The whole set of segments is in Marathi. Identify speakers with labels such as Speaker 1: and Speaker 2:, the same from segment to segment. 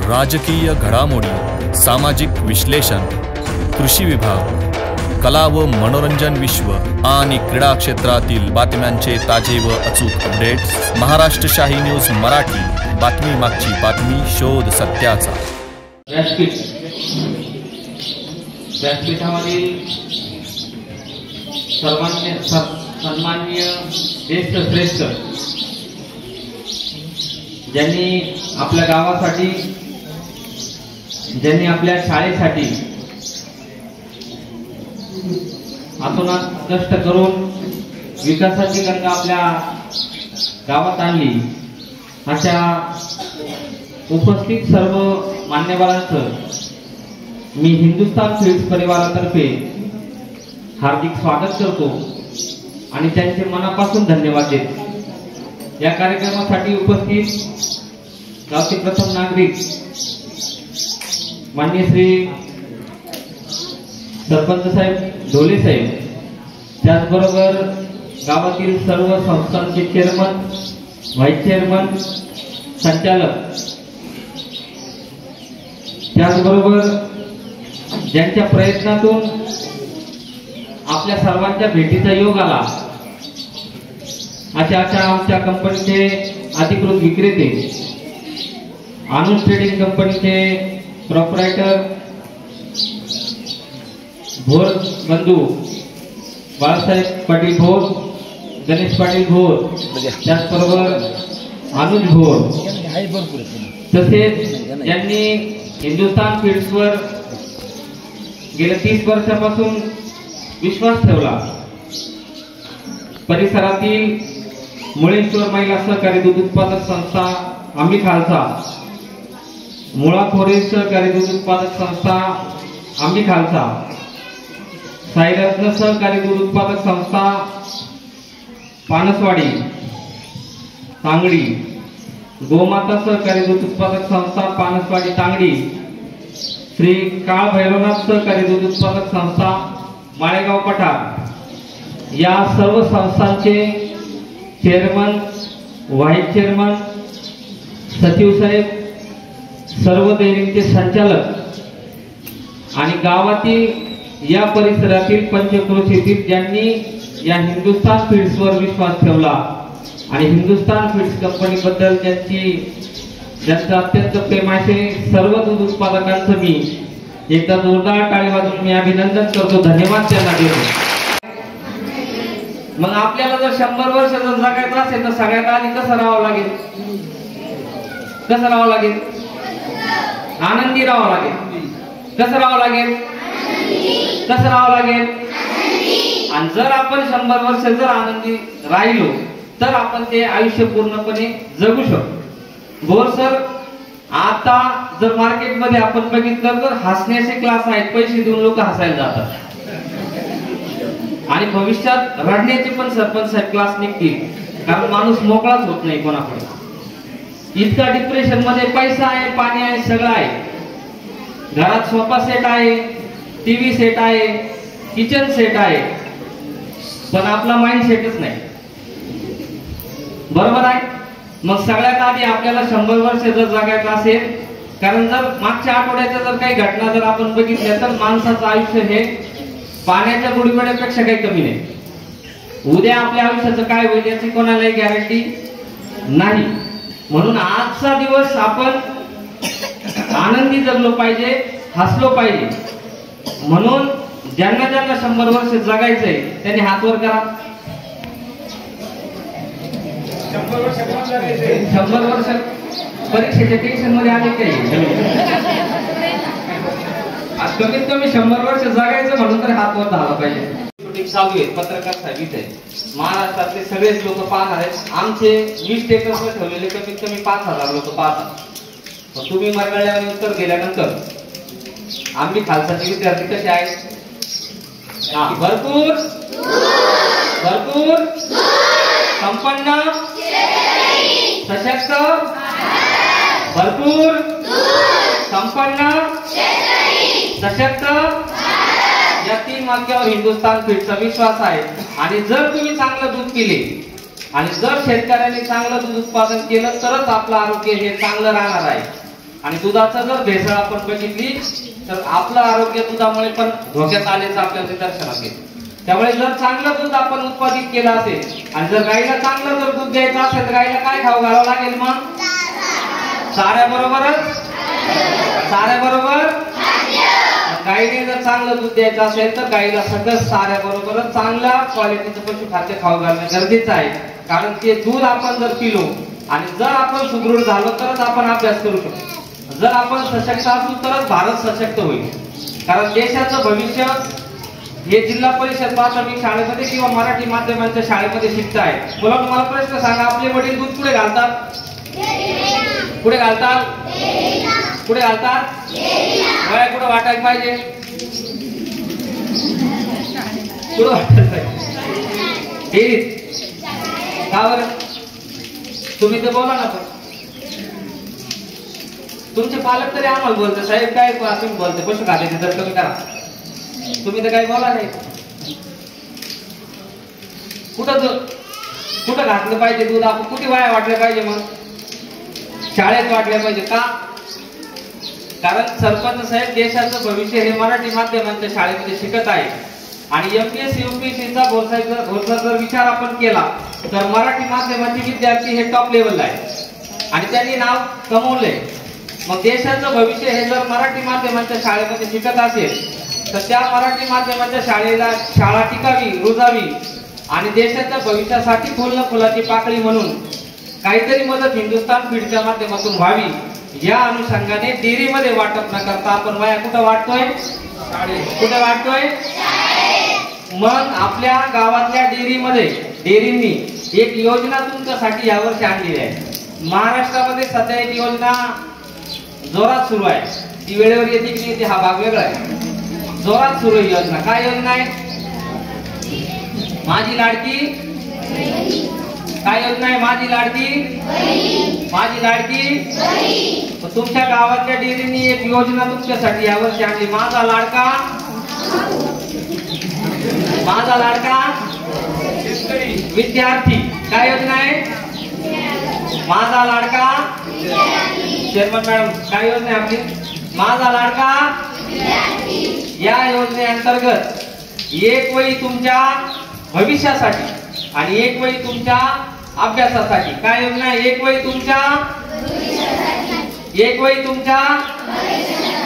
Speaker 1: राजकीय घडामोडी, सामाजिक विश्लेषण, कृषी विभाग, कला व मनोरंजन विश्व आणि क्रीडा क्षेत्रातील बातम्यांचे ताजे व अचूक अपडेट्स महाराष्ट्र शाही न्यूज मराठी. बातमी मागची बातमी, शोध सत्याचा.
Speaker 2: व्यासपीठावरील सन्माननीय ज्येष्ठ श्रेष्ठ ज्यांनी आपल्या गावासाठी, ज्यांनी आपल्या शाळेसाठी आतोनात कष्ट करून विकासाची गंगा आपल्या गावात आणली, अशा उपस्थित सर्व मान्यवरांचं मी हिंदुस्थान फीड्स परिवारातर्फे हार्दिक स्वागत करतो आणि त्यांचे मनापासून धन्यवाद देतो. या कार्यक्रमासाठी उपस्थित गावचे प्रथम नागरिक माननीय श्री सरपंच साहेब ढोले साहेब, त्याचबरोबर गावातील सर्व संस्थांचे चेअरमन, व्हाईस चेअरमन, संचालक, त्याचबरोबर ज्यांच्या प्रयत्नातून आपल्या सर्वांच्या भेटीचा योग आला अशा आमच्या कंपनीचे अधिकृत विक्रेते, आनंद ट्रेडिंग कंपनीचे प्रोप्रायटर भोर बंधू बाळासाहेब पाटील भोर, गणेश पाटील भोर, त्याचबरोबर अनुज भोर, तसेच ज्यांनी हिंदुस्थान फीड्सवर गेल्या 30 वर्षापासून विश्वास ठेवला. परिसरातील मुळेश्वर महिला सहकारी दूध उत्पादक संस्था आंबी खालसा, मुळा खोरे सहकारी दूध उत्पादक संस्था आंबी खालसा, साईरत्न सहकारी दूध उत्पादक संस्था पानसवाडी तांगडी, गोमाता सहकारी दूध उत्पादक संस्था पानसवाडी तांगडी, श्री काळ भैरवनाथ सहकारी दूध उत्पादक संस्था माळेगाव पठार, या सर्व संस्थांचे चेअरमन, व्हाईस चेअरमन, सचिव साहेब, सर्व डेअरींचे संचालक आणि गावातील या परिसरातील पंचक्रोशीतील ज्यांनी या हिंदुस्थान फीड्सवर विश्वास ठेवला आणि हिंदुस्थान फीड्स कंपनीबद्दल ज्यांचं अत्यंत प्रेम आहे, सर्व दूध उत्पादकांचं मी एकदा जोरदार टाळी वाजवून मी अभिनंदन करतो, धन्यवाद त्यांना देतो. मग आपल्याला जर 100 वर्ष जर जगायचं असेल तर सगळ्यात आधी कसं राहावं लागेल? कसं राहावं लागेल? आनंदी राहावं लागेल. कसं राहावं लागेल? कसं राहावं लागेल? आणि जर आपण 100 वर्ष जर आनंदी राहिलो तर आपण ते आयुष्य पूर्णपणे जगू शकतो. बोर सर, आता जर मार्केटमध्ये आपण बघितलं तर हसण्याचे क्लास आहेत, पैसे देऊन लोक हसायला जातात आणि भविष्यात रडण्याचे पण सरपंच साहेब क्लास निघतील, कारण माणूस मोकळाच होत नाही कोणाकडे. इतका डिप्रेशन मध्ये पैसा आहे, पाणी आहे, सगळं आहे. घरात सोफा सेट आहे, टीव्ही सेट आहे, किचन सेट आहे, पण आपला माइंड सेटच नाही. बरोबर आहे? मग सगळ्यात आधी आपल्याला 100 वर्ष जर जगायचं असेल, कारण जर मागच्या आठवड्याच्या जर काही घटना जर आपण बघितल्या तर माणसाचं आयुष्य हे पाण्याच्या बुडबुड्यापेक्षा काही कमी नाही. उद्या आपल्या आयुष्याचं काय होईल याची कोणालाही गॅरंटी नाही. म्हणून आजचा दिवस आपण आनंदी जगलो पाहिजे, हसलो पाहिजे. म्हणून ज्यांना ज्यांना 100 वर्ष जगायचंय त्यांनी हात वर करा. 100 वर्ष परीक्षेच्या टेन्शन मध्ये आले काही? आज कमीत कमी 100 वर्ष जगायचं म्हणून तर हात वर झाला पाहिजे. शूटिंग चालू आहे, पत्रकार साहेब इथे महाराष्ट्रातले सगळेच लोक पाहणार आहेत. आमचे 20 स्टेटसवर ठेवलेले कमीत कमी 5000 लोक पाहतात. तुम्ही मरगळल्यावर उत्तर गेल्यानंतर आम्ही खालसाचे विद्यार्थी कसे आहेत? भरपूर भरपूर संपन्न, सशक्त, भरपूर संपन्न, सशक्त, या 3 वाक्यावर हिंदुस्थान फीड्सचा विश्वास आहे. आणि जर तुम्ही चांगलं दूध पिले आणि जर शेतकऱ्यांनी चांगलं दूध उत्पादन केलं तरच आपलं आरोग्य हे चांगलं राहणार आहे. आणि दुधाचं जर भेसळ आपण बघितली तर आपलं आरोग्य दुधामुळे पण धोक्यात आल्याचं आपल्याला निदर्शनास येते. त्यामुळे जर चांगलं दूध आपण उत्पादित केलं असेल आणि जर गाईला चांगलं जर दूध द्यायचं असेल तर गाईला काय खाऊ घालावं लागेल? मग चाऱ्याबरोबर गाईने जर चांगलं दूध द्यायचं असेल तर गाईला सगळं चाऱ्याबरोबरच चांगल्या क्वालिटीचं पशुखाद्य खाऊ घालणं गरजेचं आहे. कारण ते दूध आपण जर पिलो आणि जर आपण सुदृढ झालो तरच आपण अभ्यास करू शकतो. जर आपण सशक्त असू तरच भारत सशक्त होईल. कारण देशाचं भविष्य हे जिल्हा परिषद प्राथमिक शाळेमध्ये किंवा मराठी माध्यमांच्या शाळेमध्ये शिकताय. मला तुम्हाला प्रश्न सांगा, आपले वडील दूध कुठे घालतात? कुठे घालतात? कुठे घालतात? वया कुठे वाटायला पाहिजे? कुठे वाटायला पाहिजे? डेअरीत. का बरं? तुम्ही तर बोला ना. पण तुमचे पालक तरी आम्हाला बोलते, साहेब काय तुम्ही बोलते पशुखाद्याचे दर कमी करा. तुम्ही तर काही बोला नाही. कुठं घातलं पाहिजे दूध? आपण कुठे वाया वाटलं पाहिजे? मग शाळेत वाटलं पाहिजे. का? कारण सरपंच साहेब देशाचं भविष्य हे मराठी माध्यमांच्या शाळेमध्ये शिकत आहे. आणि एमपीएससी यूपीएससीचा घोषणा जर विचार आपण केला तर मराठी माध्यमाचे विद्यार्थी हे टॉप लेवलला आहे आणि त्यांनी नाव कमवलंय. मग देशाचं भविष्य हे जर मराठी माध्यमांच्या शाळेमध्ये शिकत असेल तर त्या मराठी माध्यमाच्या शाळा टिकावी, रुजावी आणि देशाच्या भविष्यासाठी फुलाची पाकळी म्हणून काहीतरी मदत हिंदुस्थान फीडच्या माध्यमातून व्हावी. या अनुषंगाने डेअरीमध्ये वाटप न करता आपण वया कुठं वाटतोय? कुठे वाटतोय? मग आपल्या गावातल्या डेअरींनी एक योजना तुमच्यासाठी यावर्षी आणलेली आहे. महाराष्ट्रामध्ये सध्या एक योजना जोरात सुरू आहे. ती वेळेवर येते की नाही हा भाग वेगळा आहे. जोरात सुरू आहे योजना. काय योजना आहे? माझी लाडकी. काय योजना आहे? माझी लाडकी. तुमच्या गावातल्या डेअरींनी एक योजना तुमच्यासाठी यावर्षी आणली. माझा लाडका विद्यार्थी. काय योजना आहे? माझा लाडका चेअरमन मॅडम. काय योजना आहे आपली? माझा लाडका. या योजनेअंतर्गत एक वही तुमच्या भविष्यासाठी आणि एक वही तुमच्या अभ्यासासाठी. काय योजना आहे? एक वही तुमच्या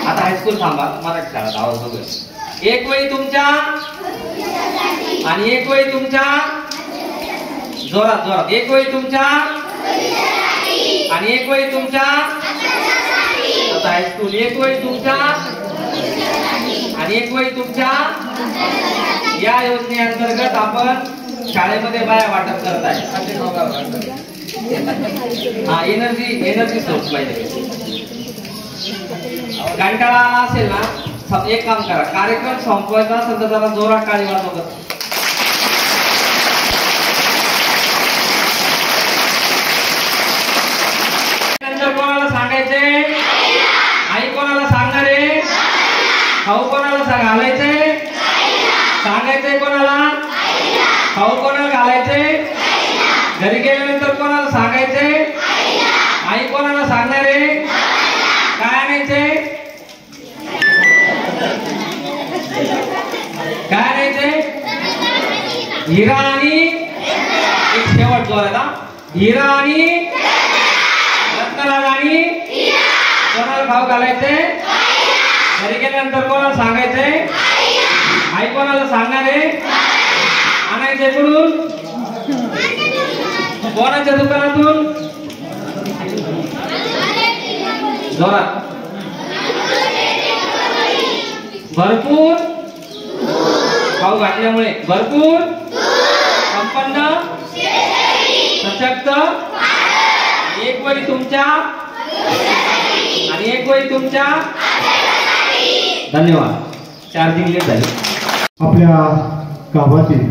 Speaker 2: आता हायस्कूल थांबा, मराठी शाळा आवाज बघूया. एक वही तुमच्या आणि एक वही तुमच्या जोरात. एक वही तुमच्या आणि एक वही तुमच्या आता हायस्कूल. एक वही तुमच्या आणि एक वही तुमच्या. या योजनेअंतर्गत आपण शाळेमध्ये बाया वाटप करताय. हा एनर्जी सोर्स पाहिजे. कंटाळा आला असेल ना, एक काम करा, कार्यक्रम संपवायचा असेल तर जरा जोरात टाळी वाजवा. कोणाला सांगायचे? आई कोणाला सांगणार आहे? खाऊ कोणाला घालायचंय? सांगायचंय कोणाला? खाऊ कोणाला घालायचंय? घरी गेल्यानंतर कोणाला सांगायचंय? आई कोणाला सांगणार आहे? काय आणायचंय? काय आणायचंय? हिरा आणि एक शेवट जोरात. हिरा आणि रत्नराज आणि कोणाला खाऊ घालायचंय? घरी गेल्यानंतर कोणाला सांगायचंय? आई कोणाला सांगणार आहे? आणायचंय कुठून? कोणाच्या दुकानातून? जोरात. भरपूर खाऊ घातल्यामुळे भरपूर संपन्न सशक्त. एक वही तुमच्या आणि एक वही तुमच्या. धन्यवाद. चार्जिंग लेट झाली.
Speaker 3: आपल्या गावातील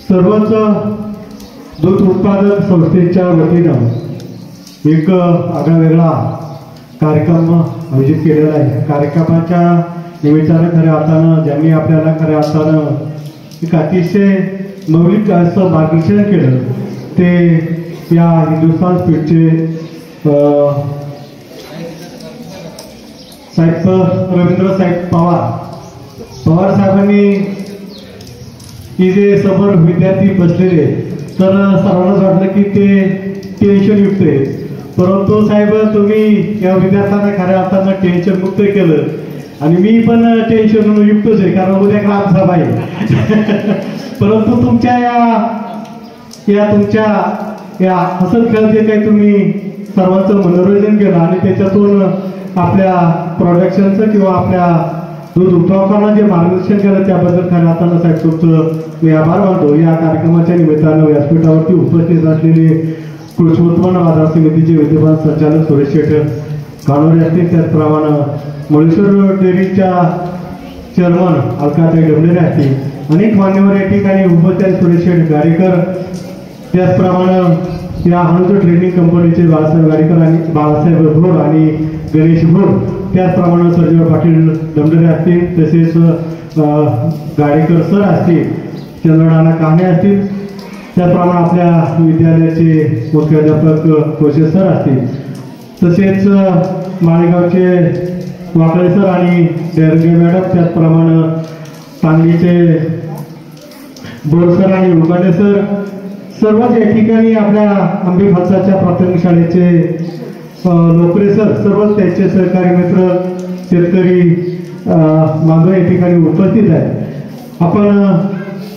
Speaker 3: सर्वच दूध उत्पादक संस्थेच्या वतीनं एक आगळावेगळा कार्यक्रम आयोजित केलेला आहे. कार्यक्रमाच्या निमित्तानं खऱ्या अर्थानं ज्यांनी आपल्याला खऱ्या अर्थानं एक अतिशय मौलिक असं मार्गदर्शन केलं ते या हिंदुस्थान स्पीडचे साहेब रवींद्र साहेब पवार साहेबांनी की जे समोर विद्यार्थी बसलेले तर सर्वांनाच वाटलं की ते टेन्शन युक्त आहे, परंतु साहेब तुम्ही या विद्यार्थ्यांना खऱ्या अर्थानं टेन्शन मुक्त केलं आणि मी पण टेन्शन युक्तच आहे कारण उद्या ग्रामसभा आहे परंतु तुमच्या या हसत खेळत जे काही तुम्ही सर्वांचं मनोरंजन केलं आणि त्याच्यातून आपल्या प्रोडक्शनचं किंवा आपल्या दूध उत्पादकांना जे मार्गदर्शन केलं त्याबद्दल खऱ्या अर्थानं साहेब तुमचं मी आभार मानतो। या कार्यक्रमाच्या निमित्तानं व्यासपीठावरती उपस्थित असलेले कृषी उत्पन्न बाजार समितीचे विद्यमान संचालक सुरेश शेठ कानोरे असतील, त्याचप्रमाणे मुळेश्वर डेअरीच्या चेअरमन अलकाताई डबलेरे असतील, अनेक मान्यवर या ठिकाणी उपस्थित सुरेश शेठ गाडेकर, त्याचप्रमाणे या हनुज ट्रेनिंग कंपनीचे बाळासाहेब गाडेकर आणि बाळासाहेब भोर आणि गणेश भोर, त्याचप्रमाणे सर्जेराव पाटील डबलेरे असतील, तसेच गाडेकर सर असतील, चंद्रनाना काणे असतील, त्याचप्रमाणे आपल्या विद्यालयाचे मुख्याध्यापक कोशे सर असतील, तसेच माळेगावचे वाकळे सर आणि डेरगे मॅडम, त्याचप्रमाणे सांगलीचे बोर सर आणि उगाडे सर, सर्वच या ठिकाणी आपल्या आंबे फाचाच्या प्राथमिक शाळेचे नोकरे सर, सर्वच त्यांचे सहकारी मित्र शेतकरी बांधव या ठिकाणी उपस्थित आहेत। आपण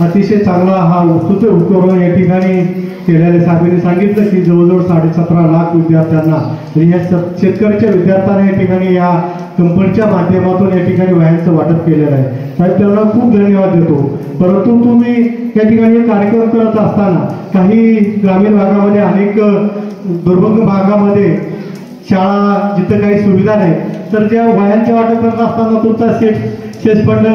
Speaker 3: अतिशय चांगला हा उत्सुक उपक्रम या ठिकाणी केलेले साहेबांनी सांगितलं की जवळजवळ 17.5 लाख विद्यार्थ्यांना या शेतकऱ्याच्या विद्यार्थ्यांना या ठिकाणी या कंपनीच्या माध्यमातून या ठिकाणी वह्यांचं वाटप केलेलं आहे। साहेब त्यांना खूप धन्यवाद देतो। परंतु तुम्ही या ठिकाणी कार्यक्रम करत असताना काही ग्रामीण भागामध्ये अनेक दुर्गम भागामध्ये शाळा जिथं काही सुविधा नाही तर त्या वह्यांचे वाटप करत असताना तुमचा शेतफंड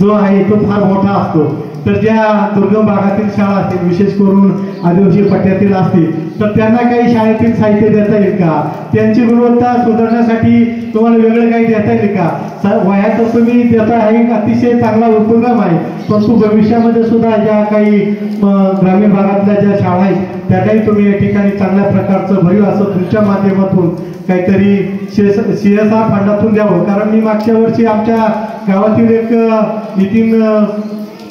Speaker 3: जो आहे तो फार मोठा असतो, तर ज्या दुर्गम भागातील शाळा असतील विशेष करून आदिवासी पट्ट्यातील असतील तर त्यांना काही शाळेतील साहित्य देता येईल का, त्यांची गुणवत्ता सुधारण्यासाठी तुम्हाला वेगळं काही देता येईल का? वह्या तर तुम्ही देता आहे, अतिशय चांगला उपक्रम आहे, परंतु भविष्यामध्ये सुद्धा ज्या काही ग्रामीण भागातल्या ज्या शाळा आहेत त्या काही तुम्ही या ठिकाणी चांगल्या प्रकारचं भरीव असं तुमच्या माध्यमातून काहीतरी CSR फंडातून द्यावं। कारण मी मागच्या वर्षी आमच्या गावातील एक नितीन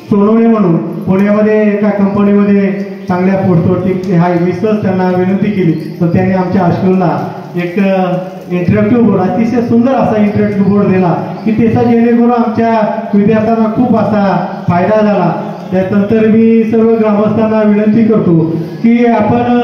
Speaker 3: सोनवणे म्हणून पुण्यामध्ये एका कंपनीमध्ये चांगल्या पोस्टवरती हा मिसच त्यांना विनंती केली तर त्यांनी आमच्या हायस्कूलला एक इंटरॅक्टिव्ह बोर्ड, अतिशय सुंदर असा इंटरॅक्टिव्ह बोर्ड दिला की त्याचा जेणेकरून आमच्या विद्यार्थ्यांना खूप असा फायदा झाला। त्यानंतर मी सर्व ग्रामस्थांना विनंती करतो की आपण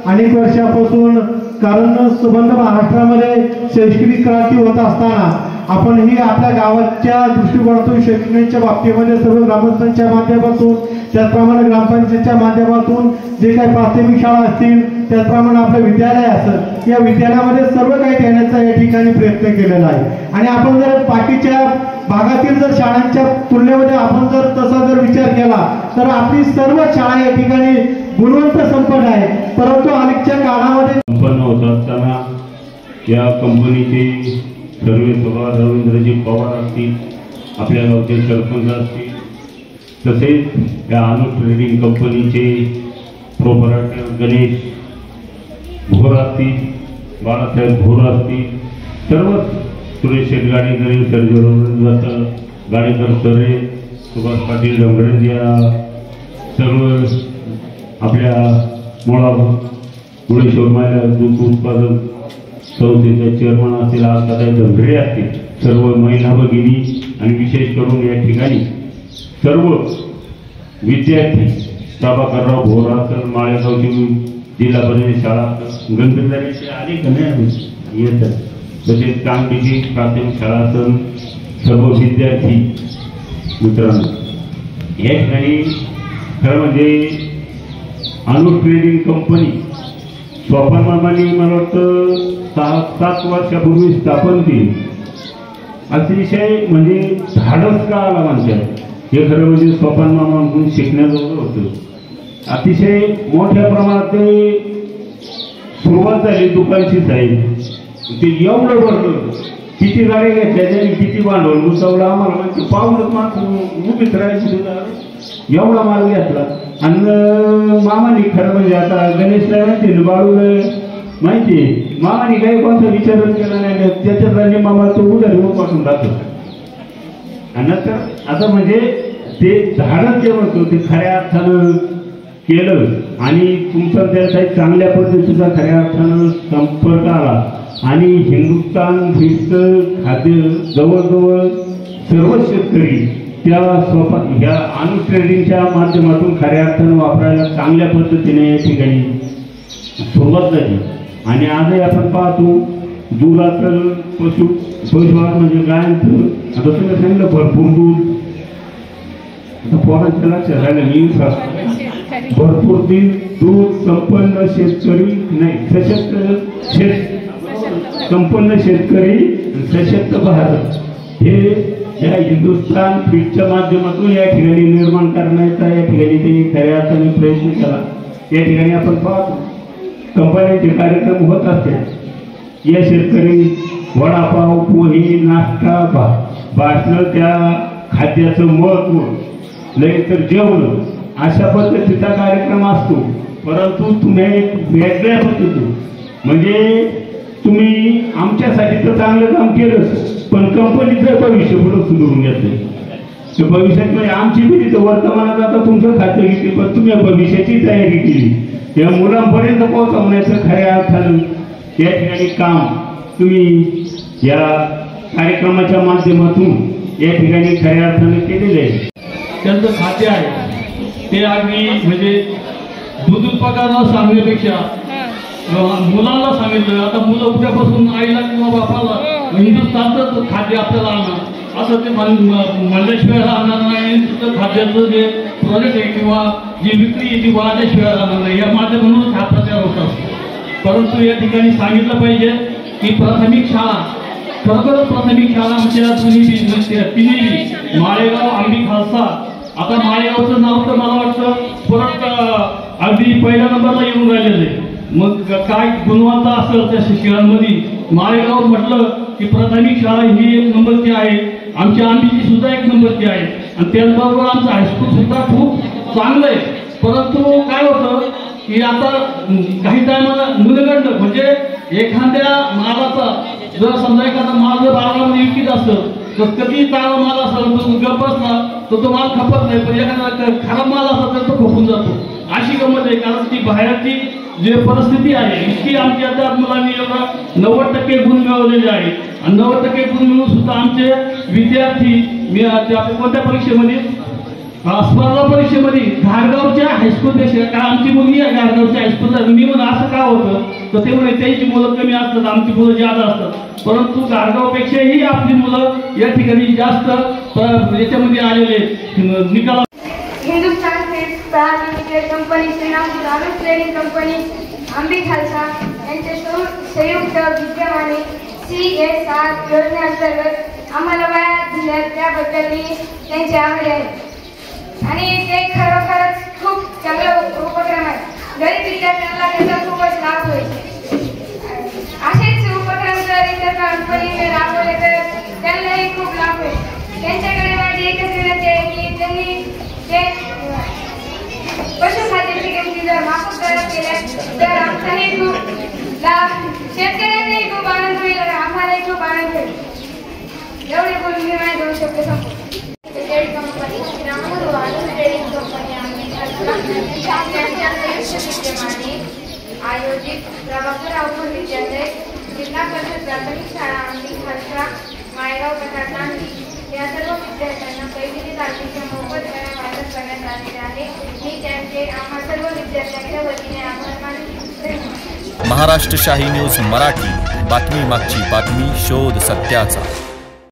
Speaker 3: अनेक वर्षापासून, कारण संबंध महाराष्ट्रामध्ये शैक्षणिक क्रांती होत असताना आपण ही आपल्या गावाच्या दृष्टिकोनातून शैक्षणिकच्या बाबतीमध्ये सर्व ग्रामस्थांच्या माध्यमातून, त्याचप्रमाणे ग्रामपंचायतच्या माध्यमातून जे काही प्राथमिक शाळा असतील, त्याचप्रमाणे आपलं विद्यालय असेल, या विद्यालयामध्ये सर्व काही देण्याचा या ठिकाणी प्रयत्न केलेला आहे। आणि आपण जर बाकीच्या भागातील जर शाळांच्या तुलनेमध्ये आपण जर तसा जर विचार केला तर आपली सर्व शाळा या ठिकाणी गुणवंत संपन्न आहे, परंतु अलीकडच्या काळामध्ये
Speaker 4: संपन्न होत असताना या कंपनीचे सर्वे सभा रवींद्रजी पवार असतील, आपल्या गावचे सरपंच असतील, तसेच या अनुज ट्रेडिंग कंपनीचे प्रोपरायटर गणेश भोर असतील, बाळासाहेब भोर असतील, सर्वच सुरेश शेठ गाडेकर, सर्जेराव गाडेकर सरे, सुभाष पाटील डोंगरे, या सर्व आपल्या मुळेश्वर महिला दूध उत्पादक संस्थेचे चेअरमन असतील, अलकाताई डोंगरे असतील, सर्व महिला भगिनी आणि विशेष करून या ठिकाणी सर्व विद्यार्थी, प्रभाकरराव भोर असेल, माळेगावची जिल्हा परिषद शाळा, गणपतीचे अनेक येतात, तसेच कामगिरी प्राथमिक शाळा असेल, सर्व विद्यार्थी मित्रांनो या ठिकाणी खरं म्हणजे अनुज ट्रेडिंग कंपनी स्वप्न मामांनी मला वाटतं 6-7 वर्षापूर्वी स्थापन केली। अतिशय म्हणजे धाडस का आला म्हणतात हे खरं म्हणजे स्वप्न मामांकडून शिकण्याजोगं होतं। अतिशय मोठ्या प्रमाणात ते सुरुवात झाली दुकानची साईज, ते एवढं भरलं, किती गाड्या घेतल्या त्यांनी, किती भांडवल गुंतवलं, आम्हाला म्हणजे पाहूनच माणसं उभीच राहायची, एवढा माल घेतला। आणि मामानी खरं म्हणजे आता गणेशला माहिती, बाळूला माहिती मामाने काही कोणता विचारच केला नाही, त्याच्यात मामा तो उधारी पाठवून जातो. आणि नंतर आता म्हणजे ते झाडच जे म्हणतो ते खऱ्या अर्थानं केलं आणि तुमचा त्याचा चांगल्या पद्धतीचा खऱ्या अर्थानं संपर्क आला आणि हिंदुस्थान फीडचं खाद्य जवळजवळ सर्व शेतकरी त्या स्वतः ह्या अनु ट्रेडिंगच्या माध्यमातून खऱ्या अर्थानं वापरायला चांगल्या पद्धतीने या ठिकाणी सुरुवात झाली. आणि आजही आपण पाहतो दुधाचं पशुआहार म्हणजे गायांचं आता तुम्ही सांगितलं भरपूर दूध, आता पोरांच्या लक्षात राहिलं मी भरपूर दूध संपन्न शेतकरी नाही सशक्त संपन्न शेतकरी सशक्त भारत हे या हिंदुस्थान फीडच्या माध्यमातून या ठिकाणी निर्माण करण्याचा या ठिकाणी त्यांनी खऱ्या अर्थाने प्रयत्न केला. या ठिकाणी आपण पाहतो कंपन्यांचे कार्यक्रम होत असते. या शेतकरी वडापाव पोहे नाश्ता भाषण त्या खाद्याचं महत्व नाही तर जेवण अशा पद्धतीचा कार्यक्रम असतो. परंतु तुम्ही एक वेगळ्या पद्धतीने म्हणजे तुम्ही आमच्यासाठी तर चांगलं काम केलं पण कंपनीचं भविष्य पुढे सुधारून घेतलं. भविष्यात म्हणजे आमची पिढी तर वर्तमानात आता तुमचं खातं घेतली पण तुम्ही भविष्याची तयारी केली या मुलांपर्यंत पोहोचवण्याचं खऱ्या अर्थानं या ठिकाणी काम तुम्ही या कार्यक्रमाच्या माध्यमातून या ठिकाणी खऱ्या अर्थानं केलेले आहे.
Speaker 5: त्यांचं खाते आहे ते अगदी म्हणजे दूध उत्पादनाला सांगण्यापेक्षा मुलांना सांगितलं. आता मुलं उद्यापासून आईला किंवा बापाला हिंदुस्थानचं खाद्य आपल्याला आणणं असं ते म्हणल्याशिवाय राहणार नाही. तिथं खाद्याचं जे प्रोजेक्ट आहे किंवा जी विक्री आहे ती वाढल्याशिवाय राहणार नाही. या माध्यमातूनच हा प्रचार होत असतो. परंतु या ठिकाणी सांगितलं पाहिजे की प्राथमिक शाळा खरोखरच प्राथमिक शाळा आमच्या तिन्ही माळेगाव आंबी खालसा. आता माळेगावचं नाव तर मला वाटतं परत अगदी पहिल्या नंबरला येऊन राहिलेलं आहे. मग काय गुणवत्ता असेल त्या शिक्षणामध्ये. माळेगाव म्हटलं की प्राथमिक शाळा ही एक नंबरची आहे, आमच्या आंबीची सुद्धा एक नंबरची आहे आणि त्याचबरोबर आमचं हायस्कूल सुद्धा खूप चांगलं आहे. परंतु काय होतं की आता काही टायमाला न्यूनगंड म्हणजे एखाद्या मालाचा जर समजा एखादा माल जर बाजारामध्ये विकत असेल तर कधी चांगला माल असेल तो गप्प असला तर तो माल खपत नाही, पण एखादा खराब माल असेल तर तो खपून जातो. अशी गंमत आहे. कारण ती बाहेरची जी परिस्थिती आहे इतकी आमच्या त्या मुलांनी एवढा 90% गुण मिळवलेले आहे आणि 90% गुण मिळून सुद्धा आमचे विद्यार्थी कोणत्या परीक्षेमध्ये स्पर्धा परीक्षेमध्ये घारगावच्या हायस्कूलपेक्षा का आमची मुलगी आहे घारगावच्या हायस्कूलला मी म्हणून असं का होतं तर ते म्हणे त्यांची मुलं कमी असतात आमची मुलं जास्त असतात. परंतु घारगावपेक्षाही आपली मुलं या ठिकाणी जास्त याच्यामध्ये आलेले निकाला.
Speaker 6: हिंदुस्थान फीड्स प्रायव्हेट लिमिटेड कंपनीचे नाव अनु ट्रेडिंग कंपनी आंबी खालसा यांच्या संयुक्त विद्यमाने CSR योजनेअंतर्गत आम्हाला वाया दिल्या त्याबद्दल मी त्यांचे आभारी आहे. आणि ते खरोखरच खूप चांगला उपक्रम आहे. गरीब विद्यार्थ्यांना त्याचा खूपच लाभ होईल. असेच उपक्रम जर इतर कंपनीने राबवले तर त्यांनाही खूप लाभ होईल. त्यांच्याकडे माझी एकच विनंती आहे की त्यांनी ते पशुखाद्याची किमती जर माफक दरात केल्या तर आमचाही खूप लाभ शेतकऱ्यांनाही खूप आनंद होईल आणि आम्हालाही खूप आनंद होईल. एवढे बोलून मी माझे 2 शब्द संपवतो. कंपनी ट्रेडिंग कंपनी आम्ही विद्यमाने आयोजित प्रभाकर अवघड विद्यालय जिल्हा परिषद प्राथमिक शाळा आंबी खालसा माळेगाव गटात नांदी या सर्व विद्यार्थ्यांना 1 ते 4 मोफत वाटप करण्यात आलेले आहे. मी त्यांचे आम्हा सर्व विद्यार्थ्यांच्या वतीने आभार मानतो.
Speaker 1: महाराष्ट्र शाही न्यूज मराठी, बातमी मागची बातमी, शोध सत्याचा.